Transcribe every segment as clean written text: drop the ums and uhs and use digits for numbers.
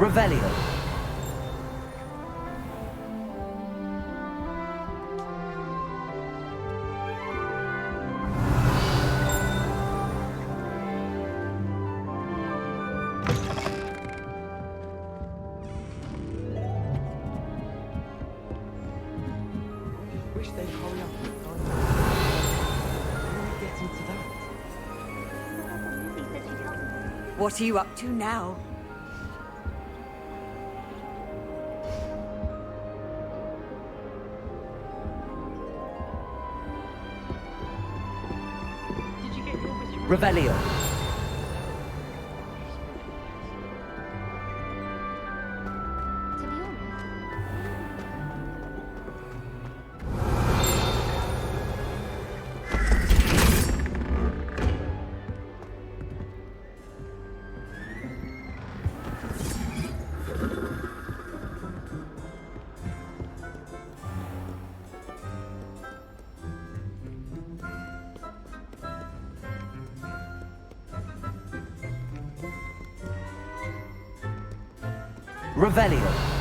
Revelio. Wish they'd hurry up and find out. How do we get into that? He said she'd help me. What are you up to now? Did you get your wizard? Revelio. To be honest, Revelio.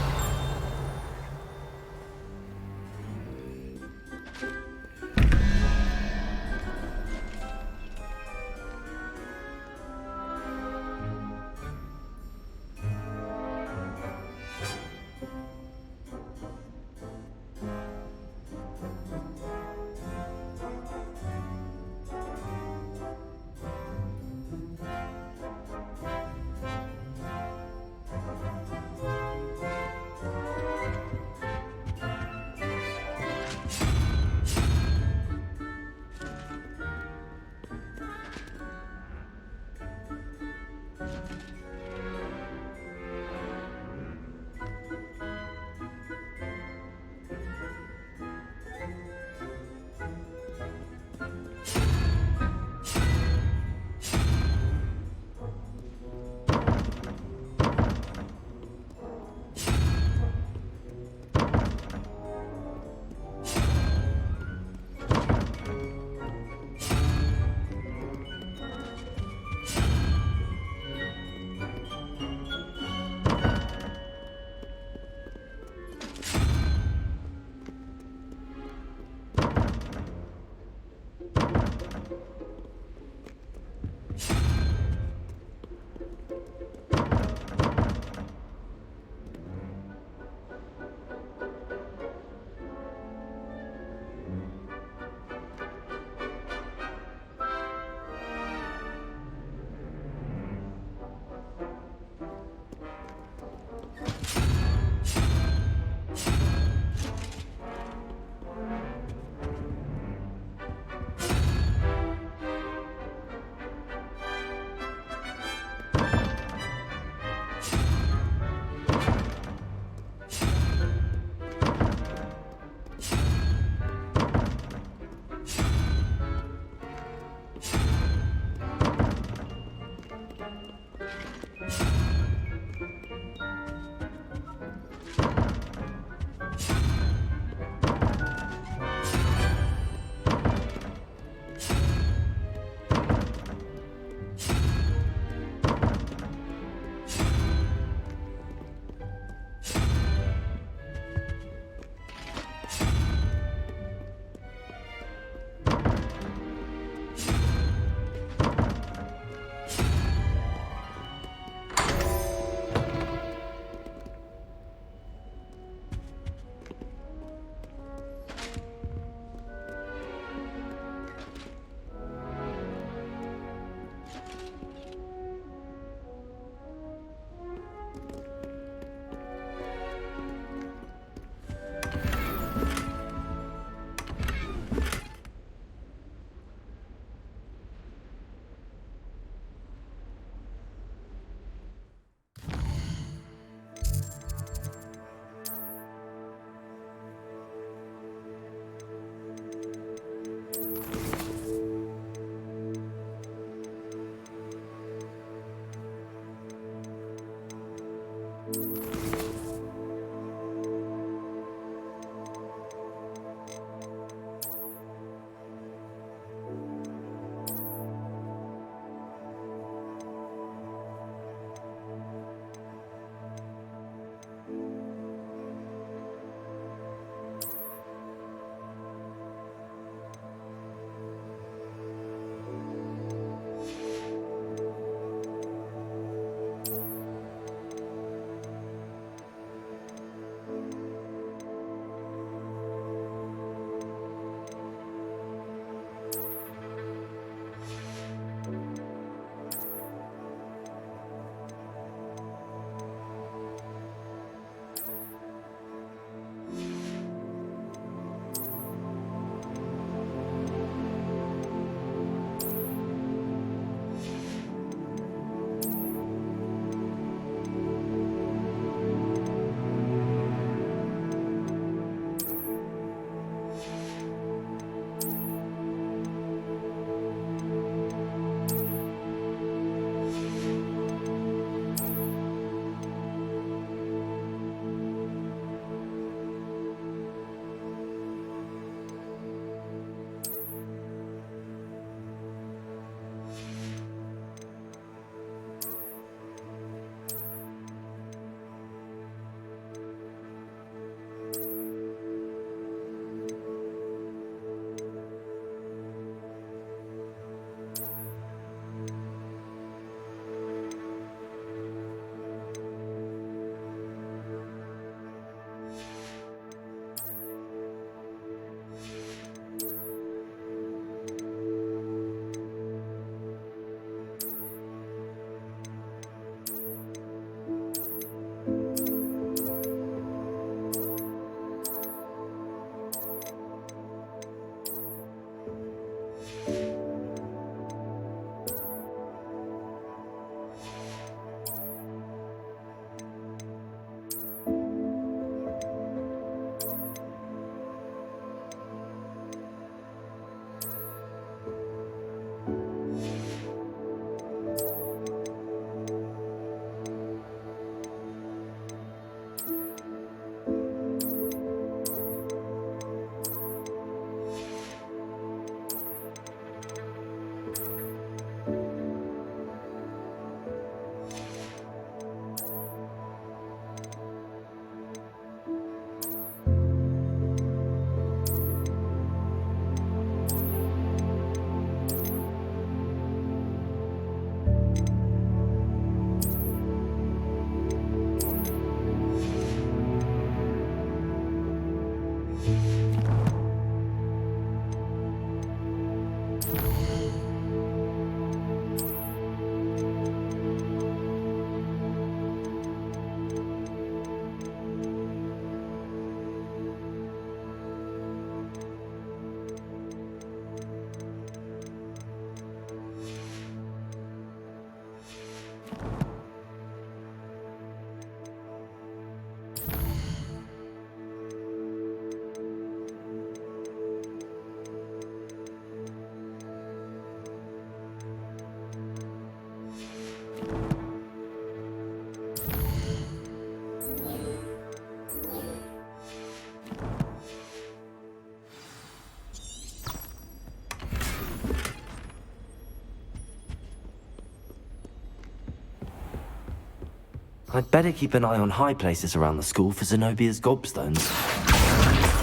I'd better keep an eye on high places around the school for Zenobia's gobstones.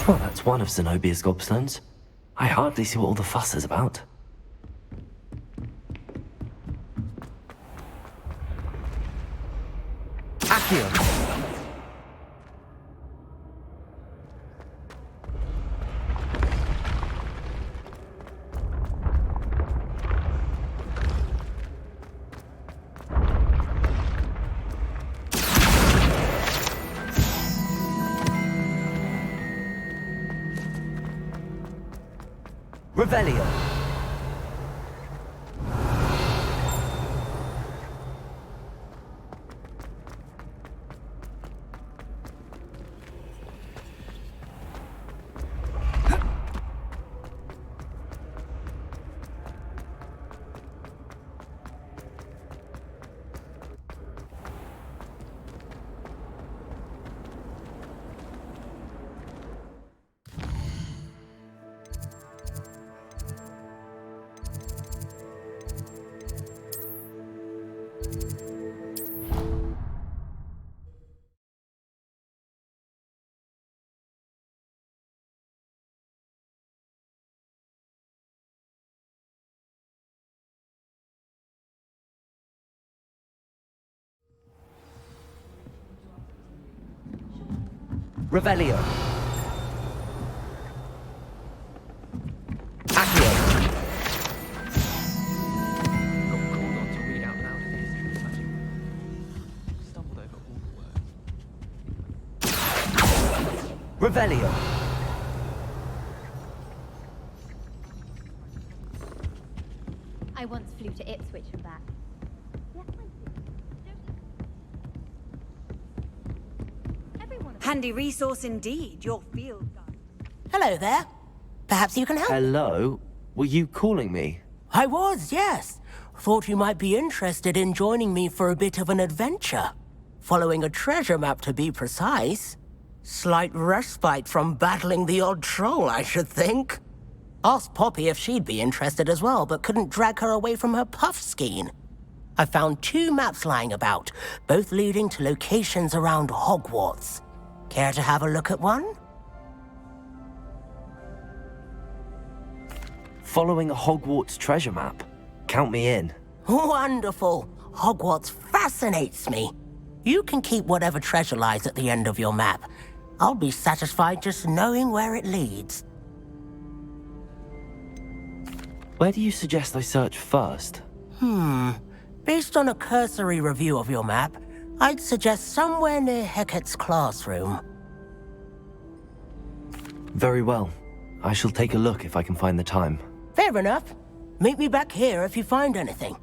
Well, that's one of Zenobia's gobstones. I hardly see what all the fuss is about. Accio! Revelio. Revelio. Accio. Got called on to read out loud in the history of magic. Stumbled over all the words. Revelio. I once flew to Ipswich and back. Handy resource indeed, your field guide. Hello there. Perhaps you can help? Hello? Were you calling me? I was, yes. Thought you might be interested in joining me for a bit of an adventure. Following a treasure map, to be precise. Slight respite from battling the odd troll, I should think. Asked Poppy if she'd be interested as well, but couldn't drag her away from her puff skein. I found 2 maps lying about, both leading to locations around Hogwarts. Care to have a look at one? Following a Hogwarts treasure map? Count me in. Wonderful. Hogwarts fascinates me. You can keep whatever treasure lies at the end of your map. I'll be satisfied just knowing where it leads. Where do you suggest I search first? Based on a cursory review of your map, I'd suggest somewhere near Hecat's classroom. Very well. I shall take a look if I can find the time. Fair enough. Meet me back here if you find anything.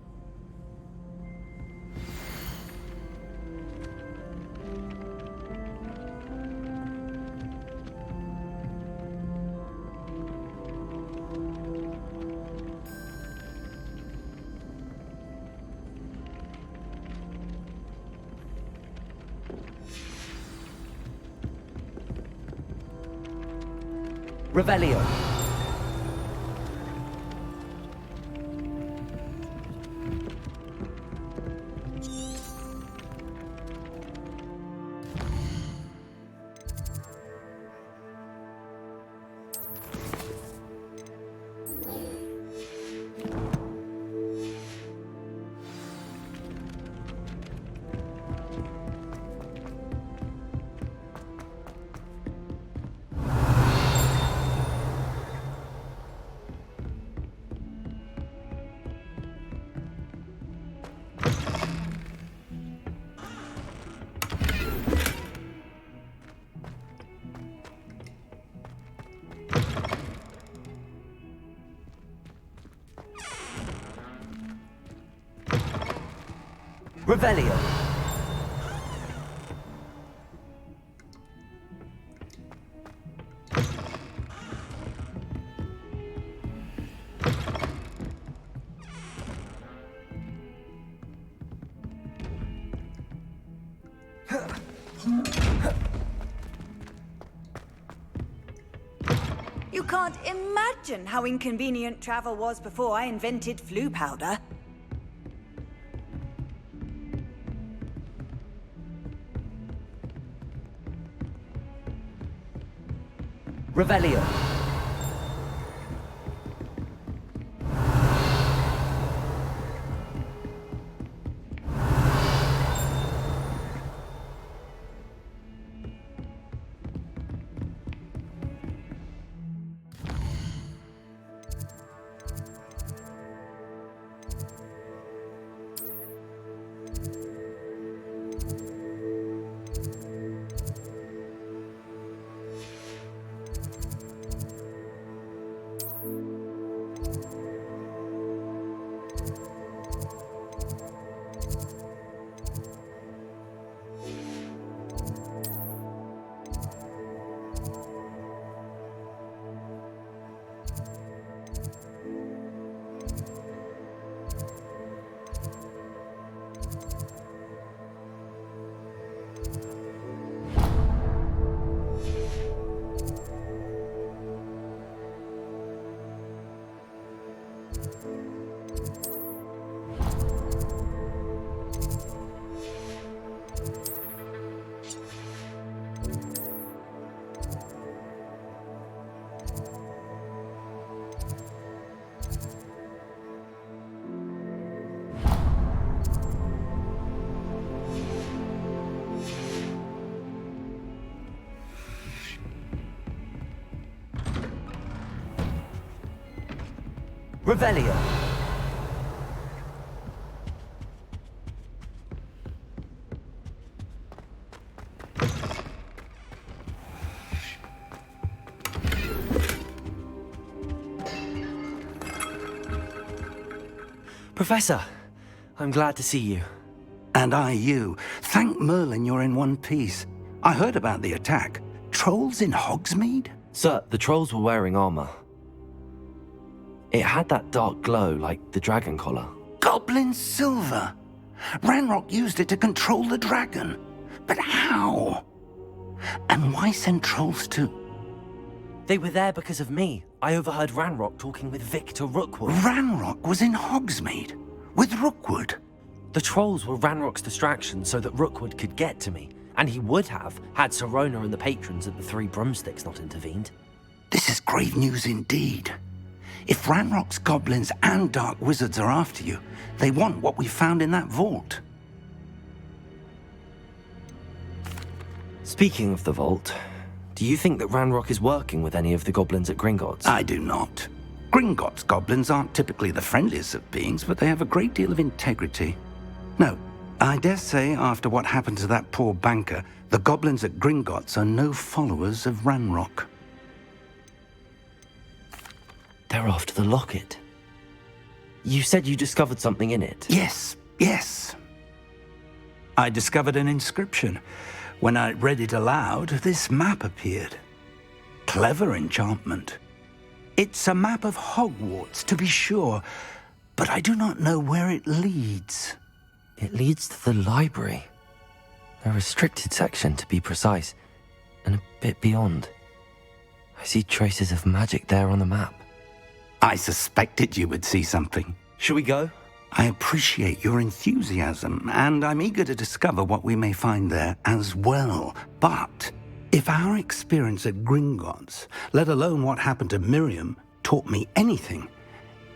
Revelio. Revelio. You can't imagine how inconvenient travel was before I invented flu powder. Revelio. Revelio. Professor, I'm glad to see you. And I you. Thank Merlin you're in one piece. I heard about the attack. Trolls in Hogsmeade? Sir, the trolls were wearing armor. It had that dark glow like the dragon collar. Goblin silver! Ranrock used it to control the dragon. But how? And why send trolls too? They were there because of me. I overheard Ranrock talking with Victor Rookwood. Ranrock was in Hogsmeade? With Rookwood? The trolls were Ranrock's distraction so that Rookwood could get to me. And he would have, had Sirona and the patrons at the Three Broomsticks not intervened. This is grave news indeed. If Ranrock's goblins and dark wizards are after you, they want what we found in that vault. Speaking of the vault, do you think that Ranrock is working with any of the goblins at Gringotts? I do not. Gringotts goblins aren't typically the friendliest of beings, but they have a great deal of integrity. No, I dare say after what happened to that poor banker, the goblins at Gringotts are no followers of Ranrock. They're after the locket. You said you discovered something in it. Yes. I discovered an inscription. When I read it aloud, this map appeared. Clever enchantment. It's a map of Hogwarts, to be sure, but I do not know where it leads. It leads to the library. A restricted section, to be precise, and a bit beyond. I see traces of magic there on the map. I suspected you would see something. Shall we go? I appreciate your enthusiasm, and I'm eager to discover what we may find there as well. But if our experience at Gringotts, let alone what happened to Miriam, taught me anything,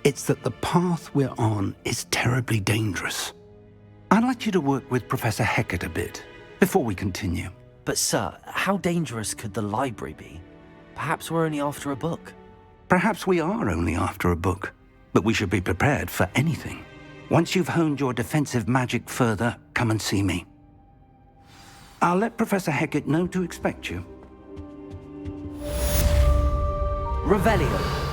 it's that the path we're on is terribly dangerous. I'd like you to work with Professor Hecat a bit before we continue. But sir, how dangerous could the library be? Perhaps we're only after a book. Perhaps we are only after a book, but we should be prepared for anything. Once you've honed your defensive magic further, come and see me. I'll let Professor Hecat know to expect you. Revelio.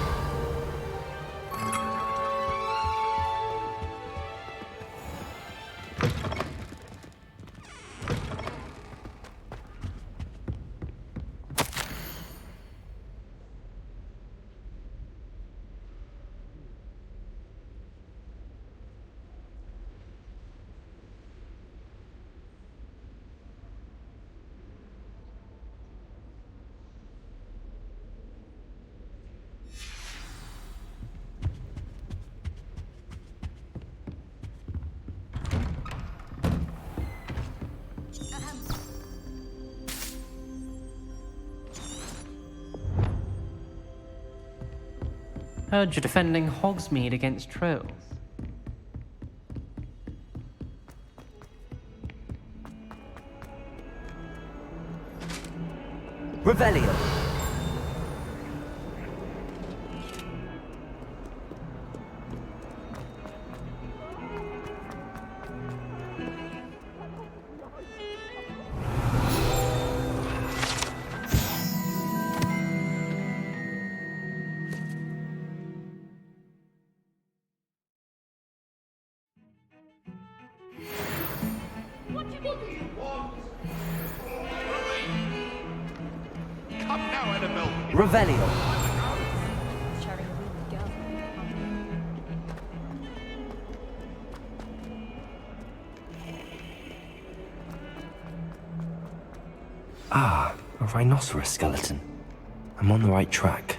Heard you're defending Hogsmeade against trolls. Revelio. Revelio. Ah, a rhinoceros skeleton. I'm on the right track.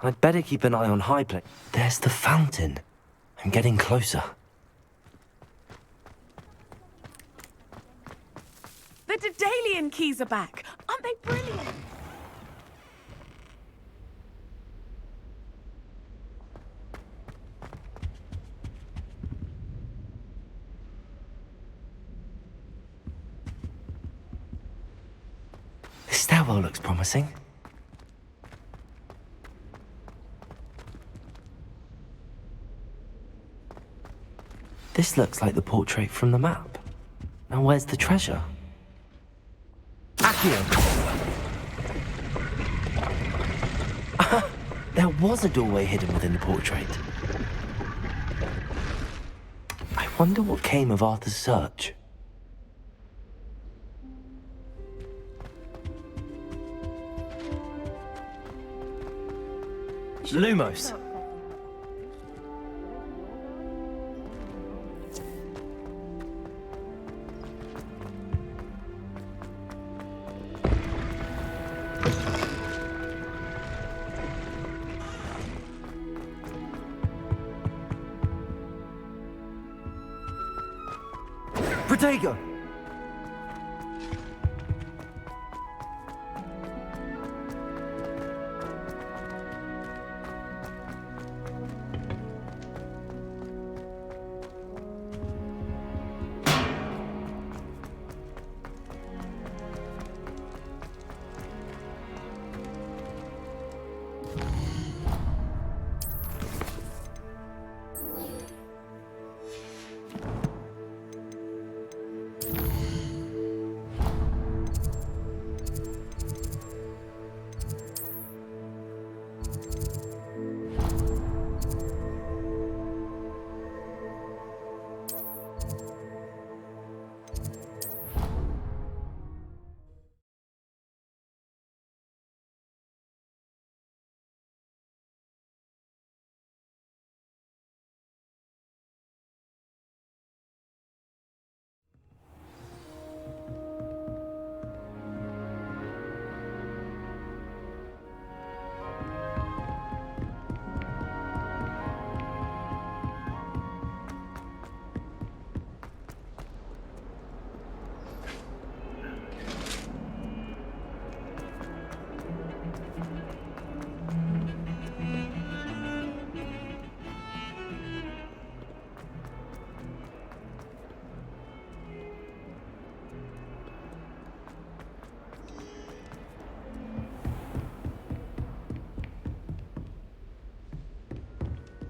I'd better keep an eye on High Place. There's the fountain. I'm getting closer. The Daedalian keys are back. Aren't they brilliant? This stairwell looks promising. This looks like the portrait from the map. Now where's the treasure? Accio! There was a doorway hidden within the portrait. I wonder what came of Arthur's search. Lumos! Protego!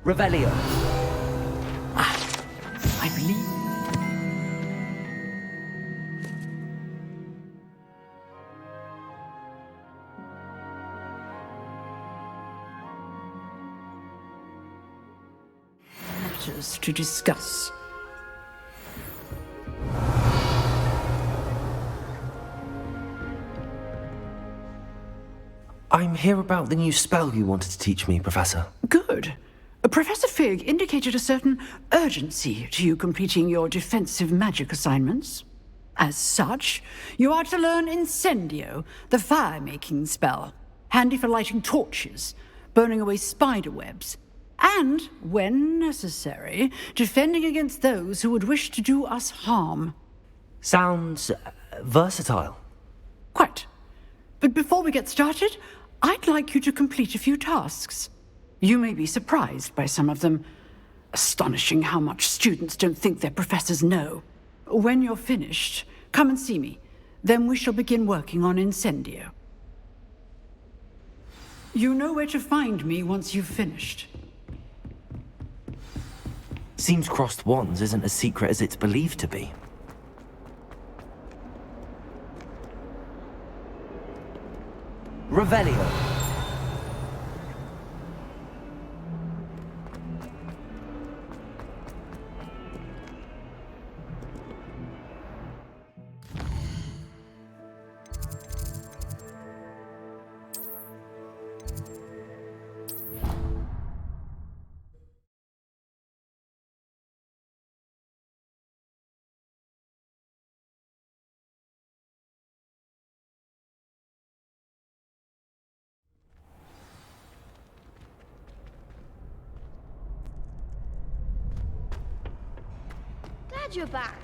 Revelio. I believe. Matters to discuss. I'm here about the new spell you wanted to teach me, Professor. Good. Professor Fig indicated a certain urgency to you completing your defensive magic assignments. As such, you are to learn Incendio, the fire-making spell, handy for lighting torches, burning away spider webs, and, when necessary, defending against those who would wish to do us harm. Sounds versatile. Quite. But before we get started, I'd like you to complete a few tasks. You may be surprised by some of them. Astonishing how much students don't think their professors know. When you're finished, come and see me. Then we shall begin working on Incendio. You know where to find me once you've finished. Seems crossed wands isn't as secret as it's believed to be. Revelio. Glad you're back.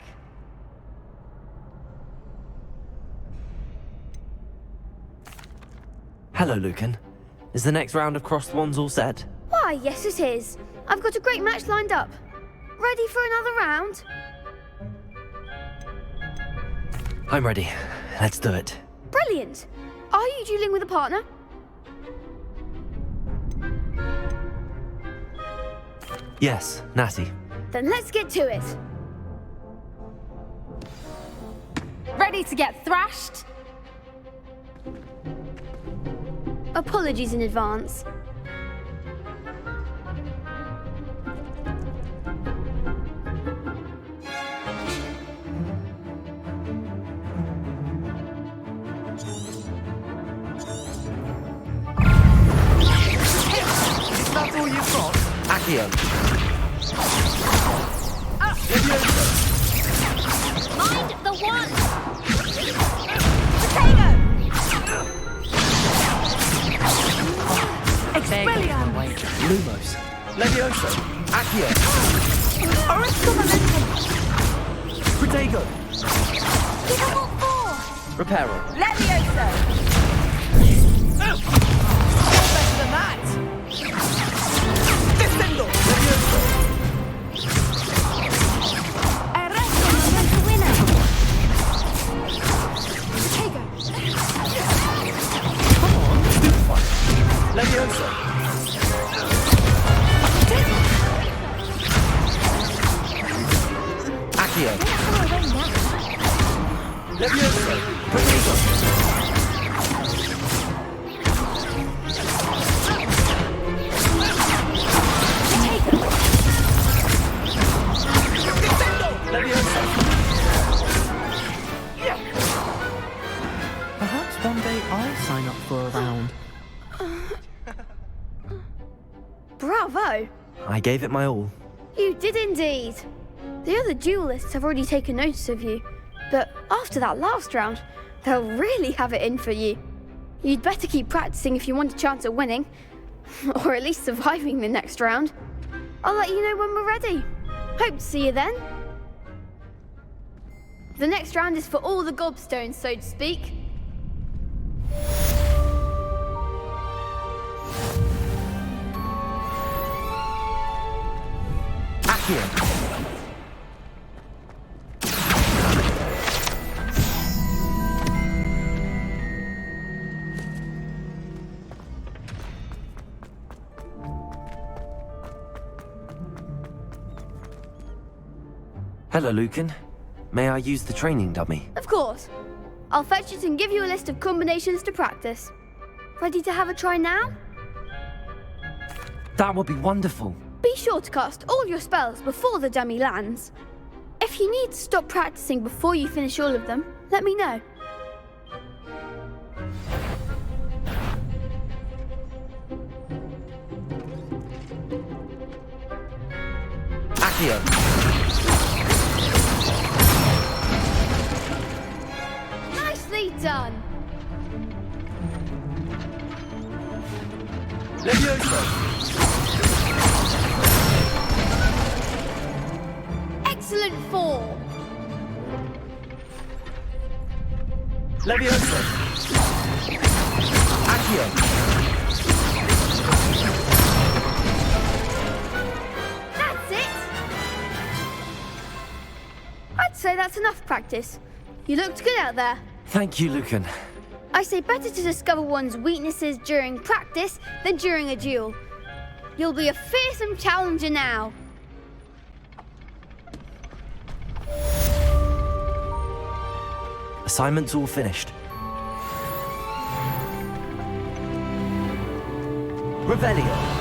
Hello, Lucan. Is the next round of crossed wands all set? Why, yes it is. I've got a great match lined up. Ready for another round? I'm ready. Let's do it. Brilliant. Are you dueling with a partner? Yes, Natty. Then let's get to it. Ready to get thrashed? Apologies in advance. That's all you've got? Accio. Mind the one! Lumos. Levioso. Accio. Protego. Reparo. Levioso! Better than that! Descendo! Levioso. Levioso. Accio. Levioso. Protego. Levioso. Perhaps one day I'll sign up for a round. Bravo! I gave it my all. You did indeed. The other duelists have already taken notice of you, but after that last round, they'll really have it in for you. You'd better keep practicing if you want a chance at winning, or at least surviving the next round. I'll let you know when we're ready. Hope to see you then. The next round is for all the gobstones, so to speak. Accio. Hello, Lucan. May I use the training dummy? Of course. I'll fetch it and give you a list of combinations to practice. Ready to have a try now? That would be wonderful. Be sure to cast all your spells before the dummy lands. If you need to stop practicing before you finish all of them, let me know. Accio. Nicely done. Levioso. Excellent form. Levioso. Accio. That's it. I'd say that's enough practice. You looked good out there. Thank you, Lucan. I say better to discover one's weaknesses during practice than during a duel. You'll be a fearsome challenger now. Assignment's all finished. Revelio.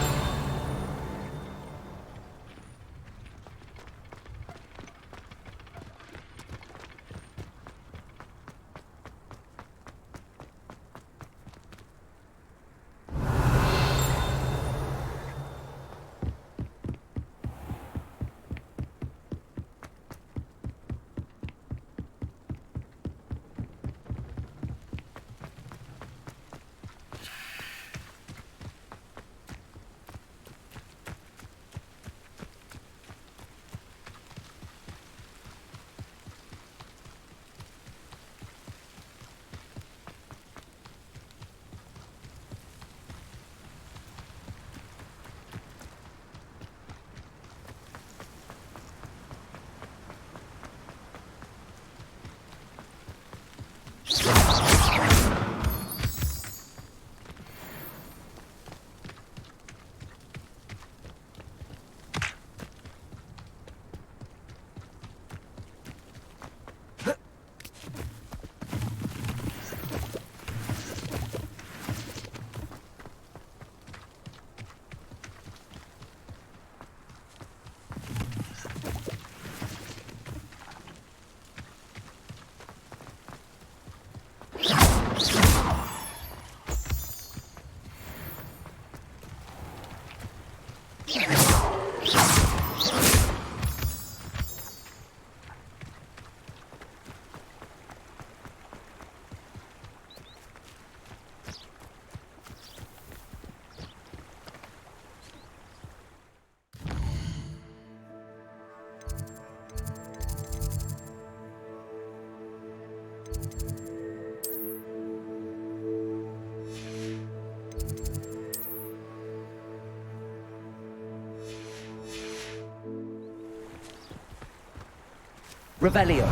Revelio.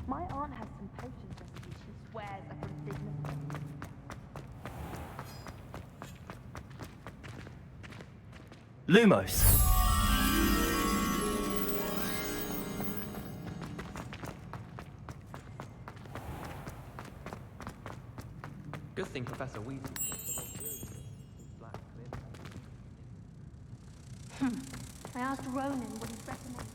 My aunt has some potions recipes she swears are from Sigma's. Lumos. Good thing Professor Weasley. I asked Ronan what he'd recommend.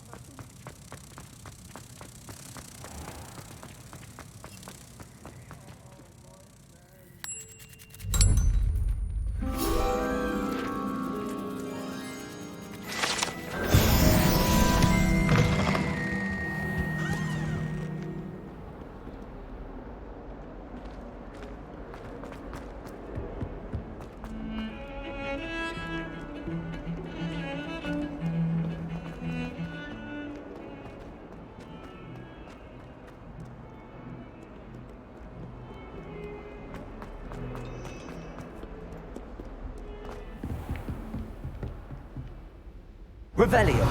Revelio.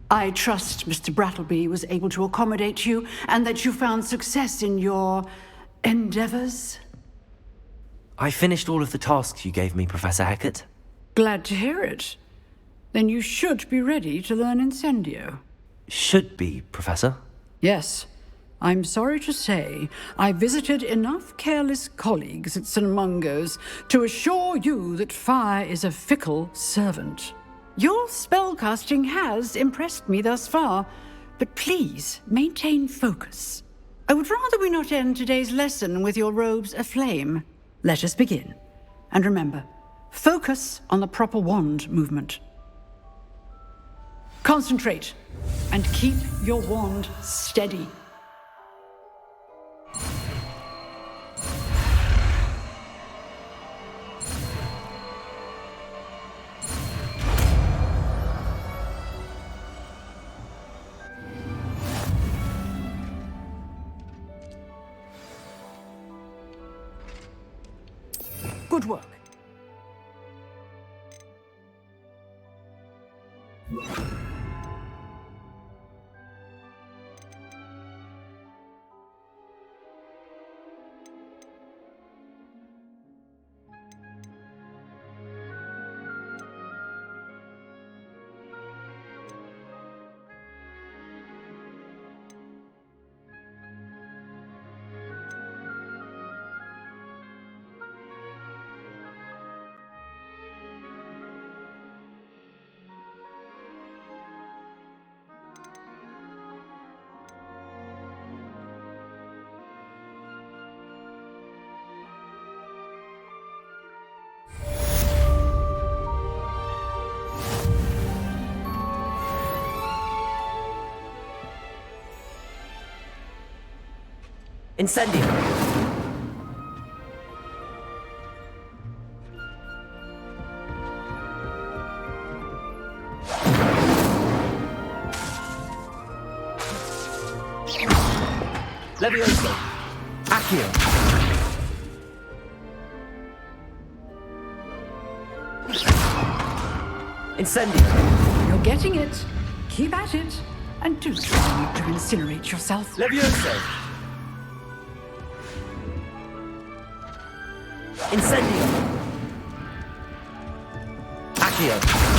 I trust Mr. Brattleby was able to accommodate you and that you found success in your endeavors? I finished all of the tasks you gave me, Professor Hecat. Glad to hear it. Then you should be ready to learn Incendio. Should be, Professor. Yes. I'm sorry to say, I visited enough careless colleagues at St. Mungo's to assure you that fire is a fickle servant. Your spellcasting has impressed me thus far, but please maintain focus. I would rather we not end today's lesson with your robes aflame. Let us begin. And remember, focus on the proper wand movement. Concentrate, and keep your wand steady. Good work. Incendio! Levioso! Accio! Incendio! You're getting it. Keep at it. And do try to incinerate yourself. Levioso! Incendio! Accio!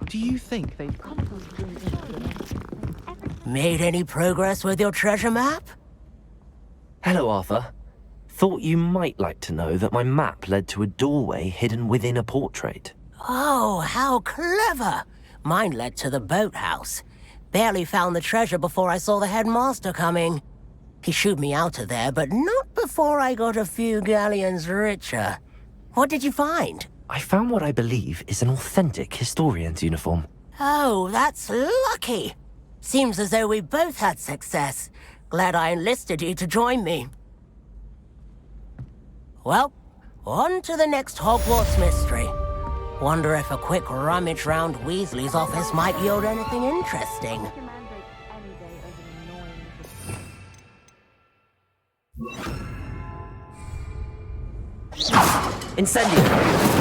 Do you think they've... Made any progress with your treasure map? Hello, Arthur. Thought you might like to know that my map led to a doorway hidden within a portrait. Oh, how clever! Mine led to the boathouse. Barely found the treasure before I saw the headmaster coming. He shooed me out of there, but not before I got a few galleons richer. What did you find? I found what I believe is an authentic historian's uniform. Oh, that's lucky. Seems as though we both had success. Glad I enlisted you to join me. Well, on to the next Hogwarts mystery. Wonder if a quick rummage round Weasley's office might yield anything interesting. Your mandrake any day over the annoying Incendio!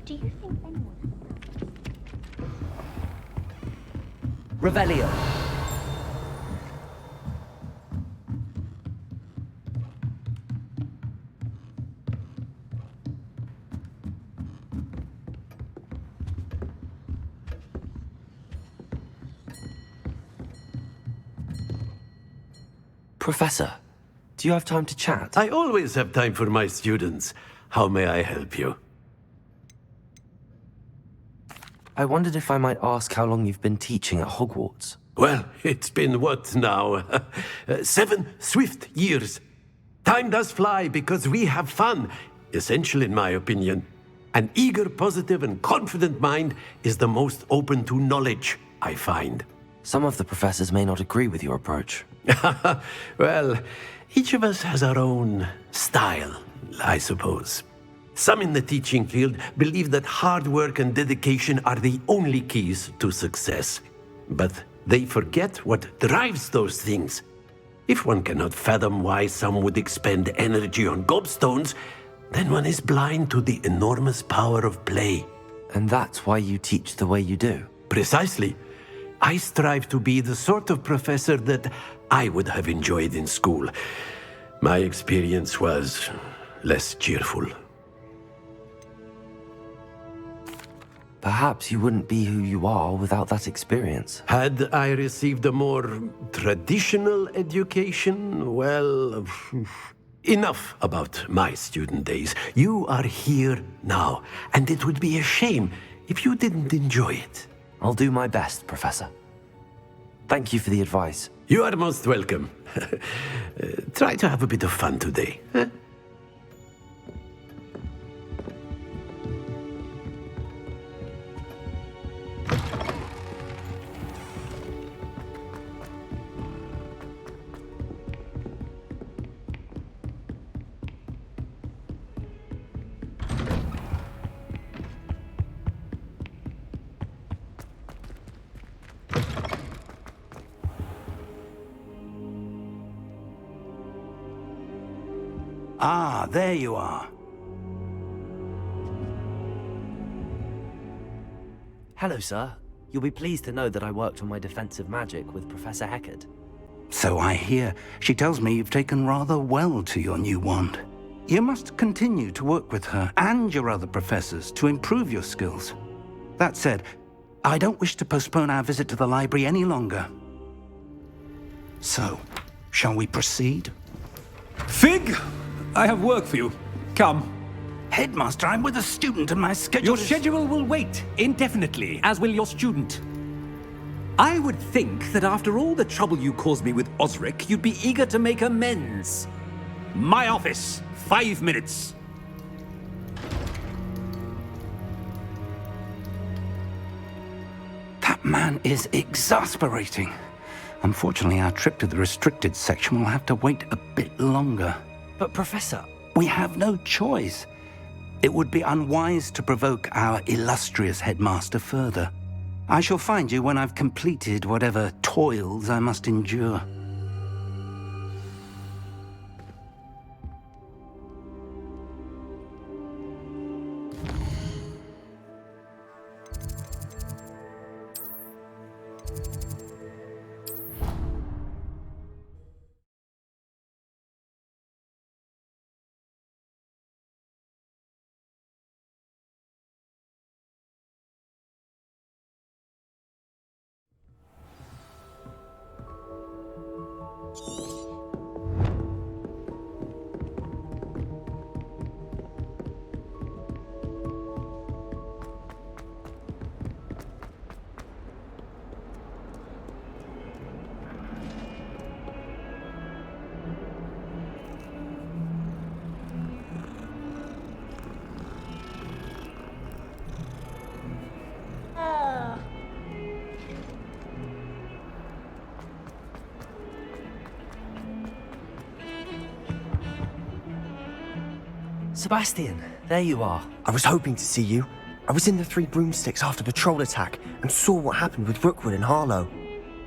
Do you think anyone... Revelio. Professor, do you have time to chat? I always have time for my students. How may I help you? I wondered if I might ask how long you've been teaching at Hogwarts. Well, it's been what now? 7 swift years. Time does fly because we have fun. Essential in my opinion. An eager, positive, and confident mind is the most open to knowledge, I find. Some of the professors may not agree with your approach. Well, each of us has our own style, I suppose. Some in the teaching field believe that hard work and dedication are the only keys to success. But they forget what drives those things. If one cannot fathom why some would expend energy on gobstones, then one is blind to the enormous power of play. And that's why you teach the way you do? Precisely. I strive to be the sort of professor that I would have enjoyed in school. My experience was less cheerful. Perhaps you wouldn't be who you are without that experience. Had I received a more traditional education, well, enough about my student days. You are here now, and it would be a shame if you didn't enjoy it. I'll do my best, Professor. Thank you for the advice. You are most welcome. Try to have a bit of fun today. Huh? Ah, there you are. Hello, sir. You'll be pleased to know that I worked on my defensive magic with Professor Heckard. So I hear. She tells me you've taken rather well to your new wand. You must continue to work with her and your other professors to improve your skills. That said, I don't wish to postpone our visit to the library any longer. So, shall we proceed? Fig! I have work for you. Come. Headmaster, I'm with a student and my schedule Your schedule will wait indefinitely, as will your student. I would think that after all the trouble you caused me with Osric, you'd be eager to make amends. My office, 5 minutes. That man is exasperating. Unfortunately, our trip to the restricted section will have to wait a bit longer. But, Professor... We have no choice. It would be unwise to provoke our illustrious headmaster further. I shall find you when I've completed whatever toils I must endure. Sebastian, there you are. I was hoping to see you. I was in the Three Broomsticks after the troll attack and saw what happened with Rookwood and Harlow.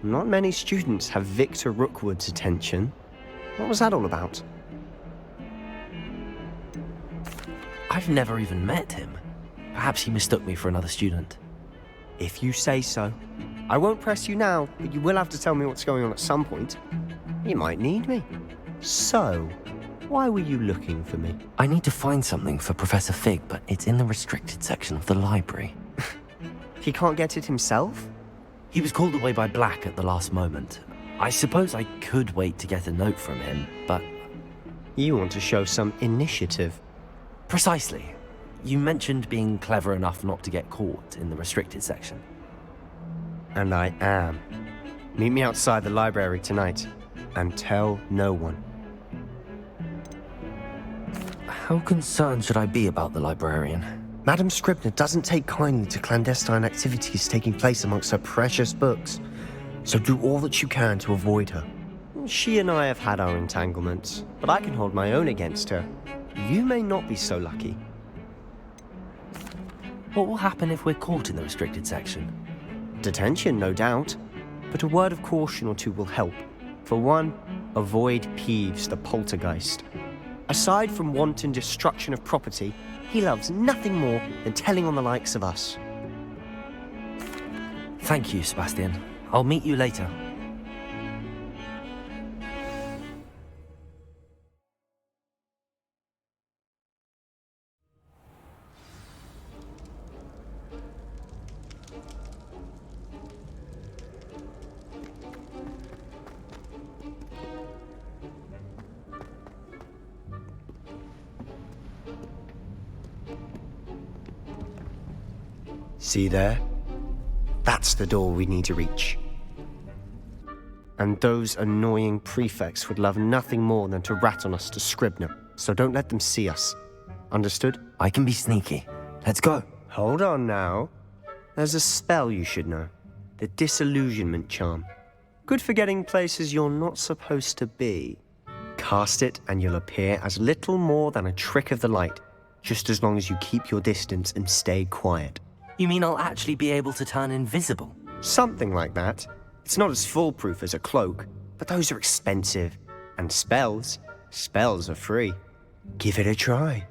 Not many students have Victor Rookwood's attention. What was that all about? I've never even met him. Perhaps he mistook me for another student. If you say so. I won't press you now, but you will have to tell me what's going on at some point. You might need me. So, why were you looking for me? I need to find something for Professor Fig, but it's in the restricted section of the library. He can't get it himself? He was called away by Black at the last moment. I suppose I could wait to get a note from him, but... You want to show some initiative. Precisely. You mentioned being clever enough not to get caught in the restricted section. And I am. Meet me outside the library tonight, and tell no one. How concerned should I be about the librarian? Madam Scribner doesn't take kindly to clandestine activities taking place amongst her precious books, so do all that you can to avoid her. She and I have had our entanglements, but I can hold my own against her. You may not be so lucky. What will happen if we're caught in the restricted section? Detention, no doubt, but a word of caution or two will help. For one, avoid Peeves, the poltergeist. Aside from wanton destruction of property, he loves nothing more than telling on the likes of us. Thank you, Sebastian. I'll meet you later. See there? That's the door we need to reach. And those annoying prefects would love nothing more than to rat on us to Scribner, so don't let them see us. Understood? I can be sneaky. Let's go. Hold on now. There's a spell you should know. The Disillusionment Charm. Good for getting places you're not supposed to be. Cast it and you'll appear as little more than a trick of the light, just as long as you keep your distance and stay quiet. You mean I'll actually be able to turn invisible? Something like that. It's not as foolproof as a cloak, but those are expensive. And spells are free. Give it a try.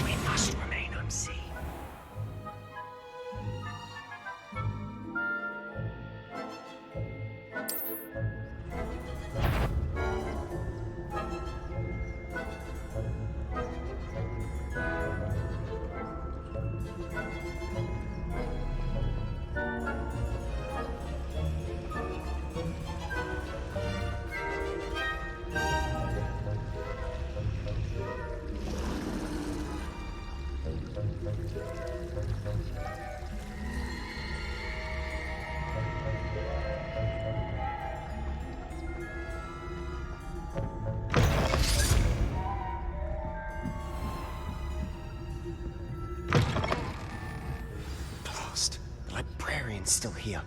We must remain unseen. Still here.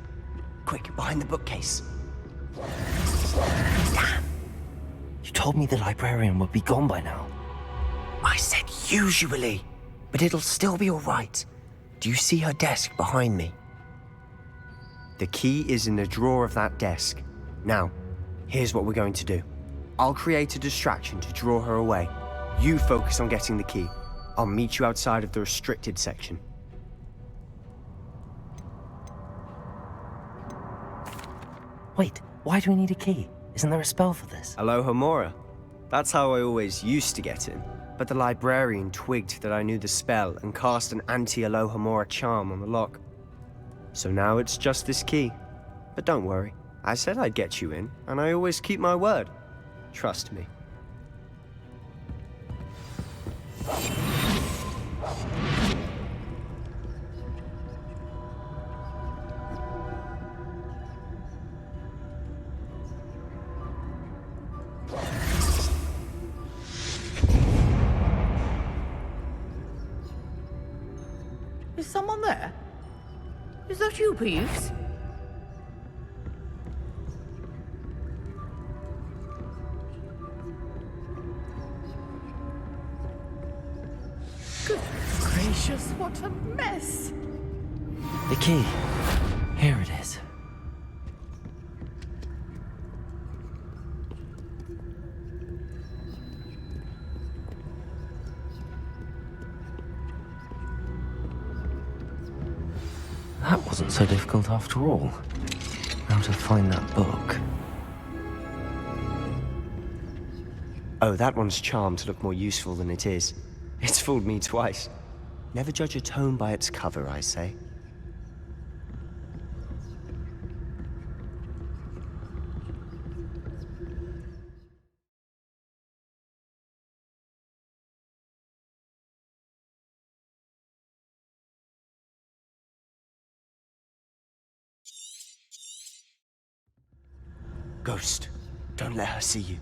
Quick, behind the bookcase. Damn! You told me the librarian would be gone by now. I said usually, but it'll still be all right. Do you see her desk behind me? The key is in the drawer of that desk. Now, here's what we're going to do. I'll create a distraction to draw her away. You focus on getting the key. I'll meet you outside of the restricted section. Wait, why do we need a key? Isn't there a spell for this? Alohomora. That's how I always used to get in. But the librarian twigged that I knew the spell and cast an anti-Alohomora charm on the lock. So now it's just this key. But don't worry, I said I'd get you in, and I always keep my word. Trust me. Is someone there? Is that you, Peeves? Good gracious, what a mess! The key. Here it is. That wasn't so difficult after all. How to find that book. Oh, that one's charmed to look more useful than it is. It's fooled me twice. Never judge a tome by its cover, I say. Ghost, don't let her see you.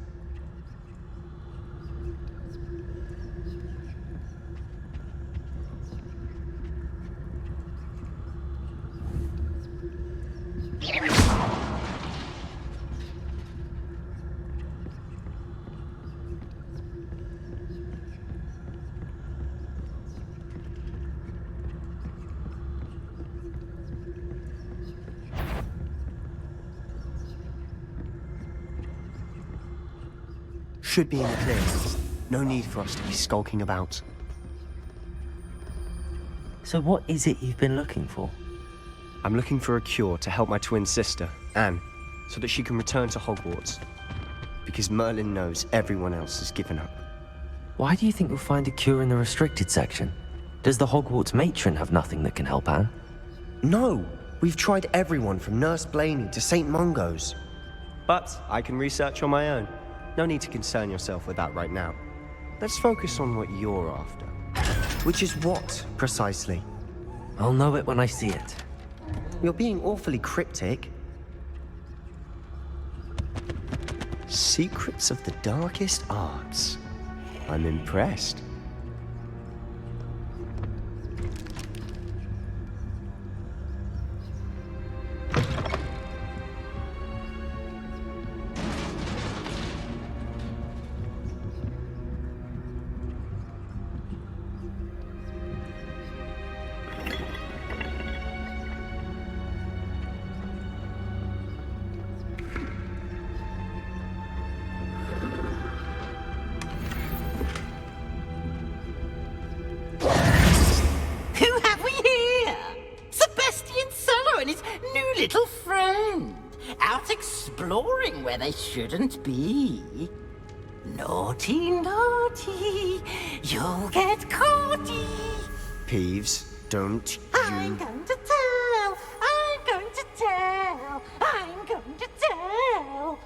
Should be in the clear. No need for us to be skulking about. So what is it you've been looking for? I'm looking for a cure to help my twin sister, Anne, so that she can return to Hogwarts. Because Merlin knows everyone else has given up. Why do you think you'll find a cure in the restricted section? Does the Hogwarts matron have nothing that can help Anne? No! We've tried everyone from Nurse Blaney to St. Mungo's. But I can research on my own. No need to concern yourself with that right now. Let's focus on what you're after. Which is what, precisely? I'll know it when I see it. You're being awfully cryptic. Secrets of the darkest arts. I'm impressed. Little friend, out exploring where they shouldn't be. Naughty, naughty, you'll get caughty. Peeves, don't I'm going to tell, I'm going to tell, I'm going to tell.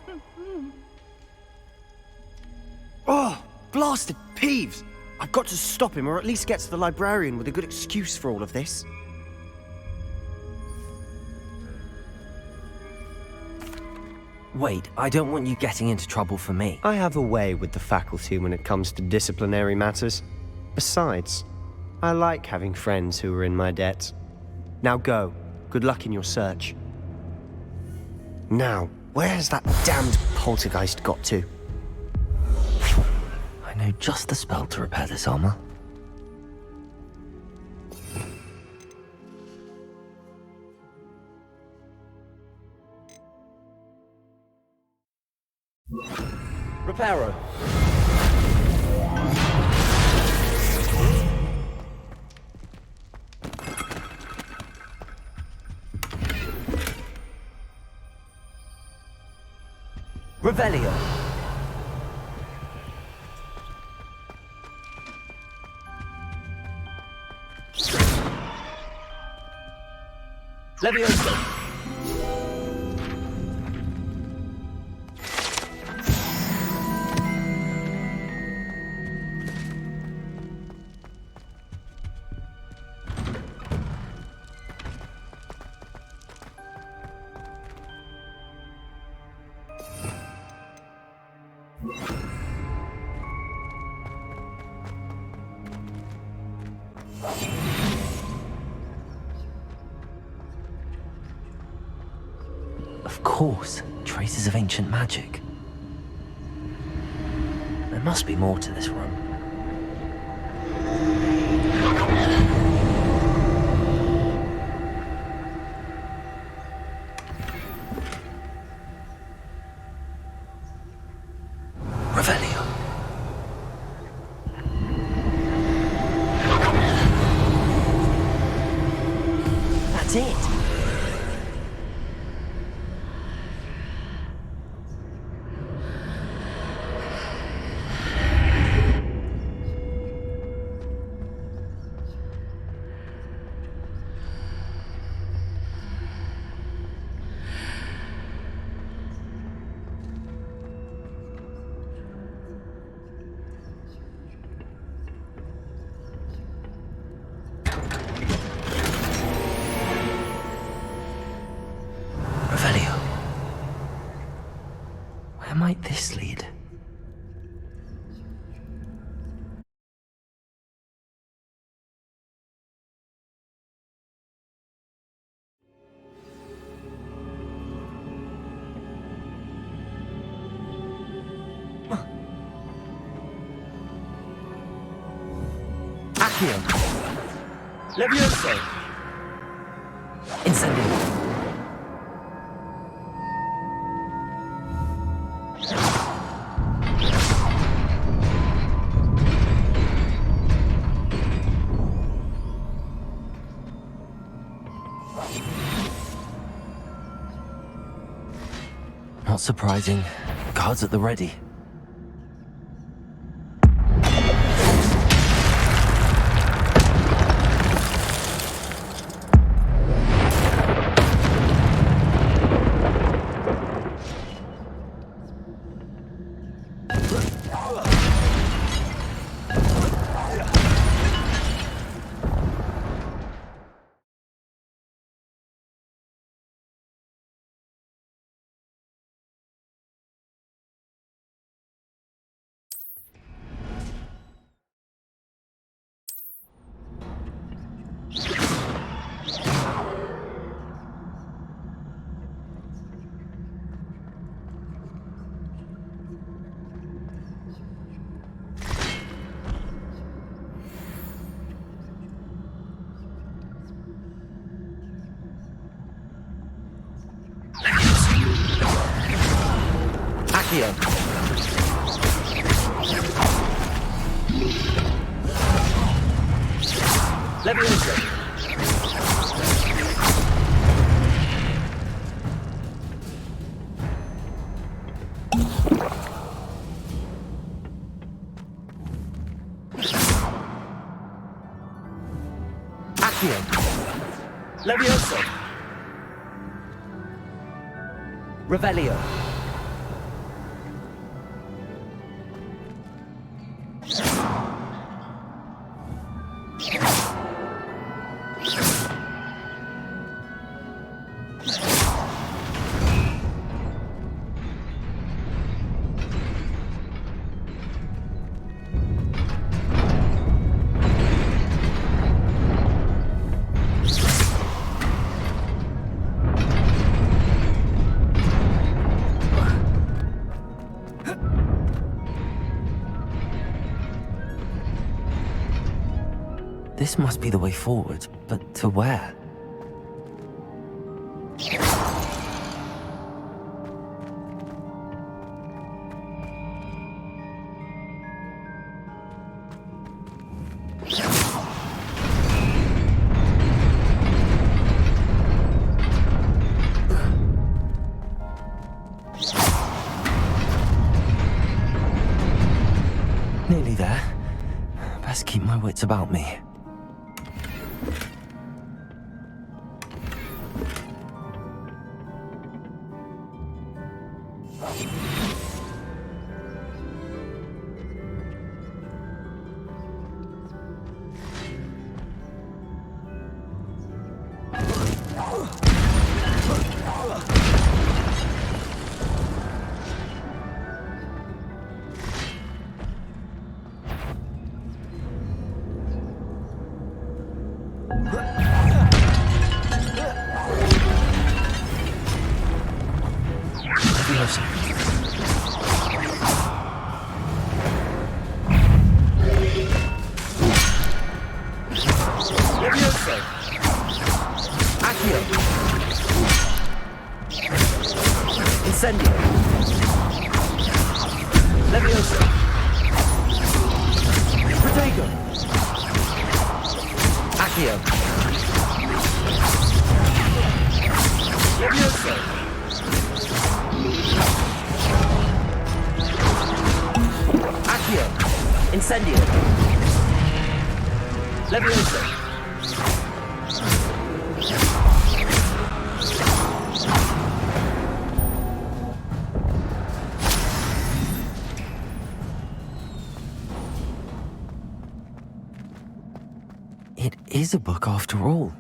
Oh, blasted Peeves! I've got to stop him, or at least get to the librarian with a good excuse for all of this. Wait, I don't want you getting into trouble for me. I have a way with the faculty when it comes to disciplinary matters. Besides, I like having friends who are in my debt. Now go. Good luck in your search. Now, where has that damned poltergeist got to? I know just the spell to repair this armor. Sharp arrow. Revelio. Levioso. Of course, traces of ancient magic. There must be more to this room. Revelio. That's it. Revelio. Where might this lead? Accio. Levioso. Incendio. Not surprising. Guards at the ready. Accio. Levioso. Accio. Levioso. Revelio. This must be the way forward, but to where? Nearly there. Best keep my wits about me. Incendio. Levioso. Protego. Accio. Levioso. Accio. Incendio. Levioso. It is a book after all.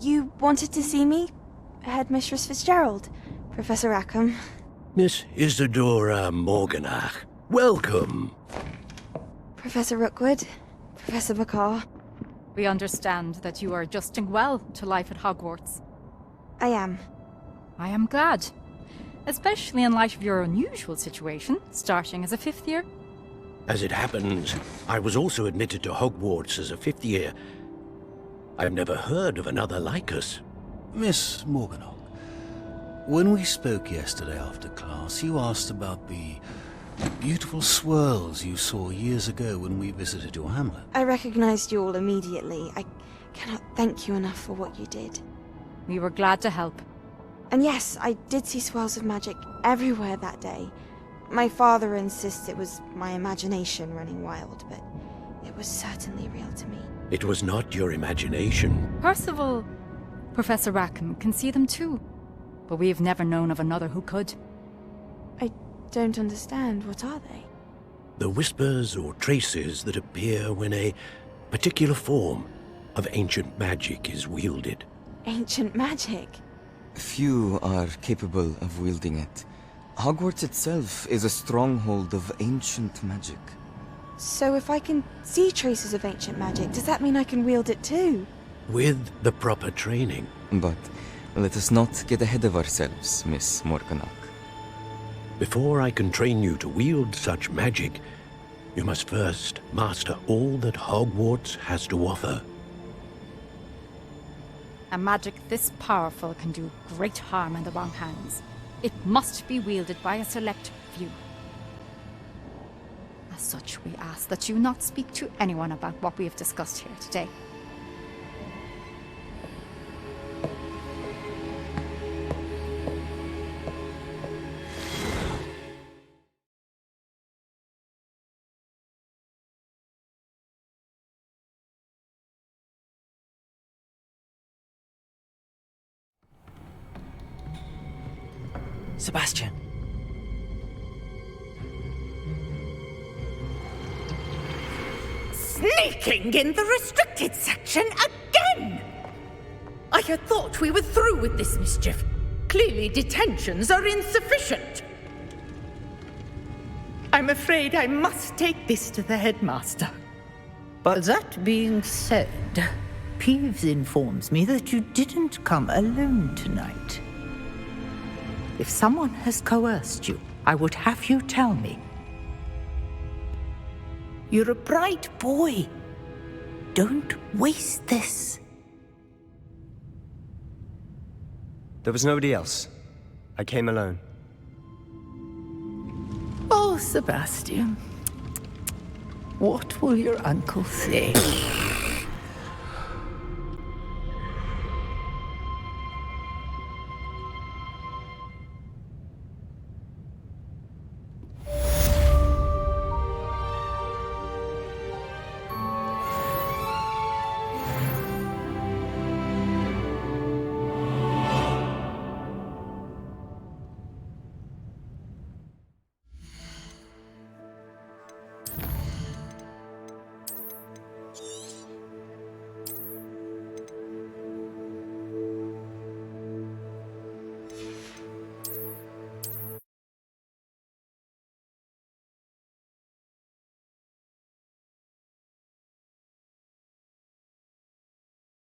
You wanted to see me? Headmistress Fitzgerald, Professor Rackham. Miss Isadora Morganach, welcome. Professor Rookwood, Professor McCaw. We understand that you are adjusting well to life at Hogwarts. I am. I am glad. Especially in light of your unusual situation, starting as a 5th year. As it happens, I was also admitted to Hogwarts as a 5th year. I've never heard of another like us. Miss Morganach, when we spoke yesterday after class, you asked about the beautiful swirls you saw years ago when we visited your hamlet. I recognized you all immediately. I cannot thank you enough for what you did. We were glad to help. And yes, I did see swirls of magic everywhere that day. My father insists it was my imagination running wild, but it was certainly real to me. It was not your imagination. Percival, Professor Rackham can see them too. but we've never known of another who could. I don't understand. What are they? The whispers or traces that appear when a particular form of ancient magic is wielded. Ancient magic? Few are capable of wielding it. Hogwarts itself is a stronghold of ancient magic. So if I can see traces of ancient magic, does that mean I can wield it too? With the proper training. But let us not get ahead of ourselves, Miss Morganach. Before I can train you to wield such magic, you must first master all that Hogwarts has to offer. A magic this powerful can do great harm in the wrong hands. It must be wielded by a select few. As such, we ask that you not speak to anyone about what we have discussed here today. Sebastian. Sneaking in the restricted section again! I had thought we were through with this mischief. Clearly detentions are insufficient. I'm afraid I must take this to the headmaster. But that being said, Peeves informs me that you didn't come alone tonight. If someone has coerced you, I would have you tell me. You're a bright boy. Don't waste this. There was nobody else. I came alone. Oh, Sebastian. What will your uncle say?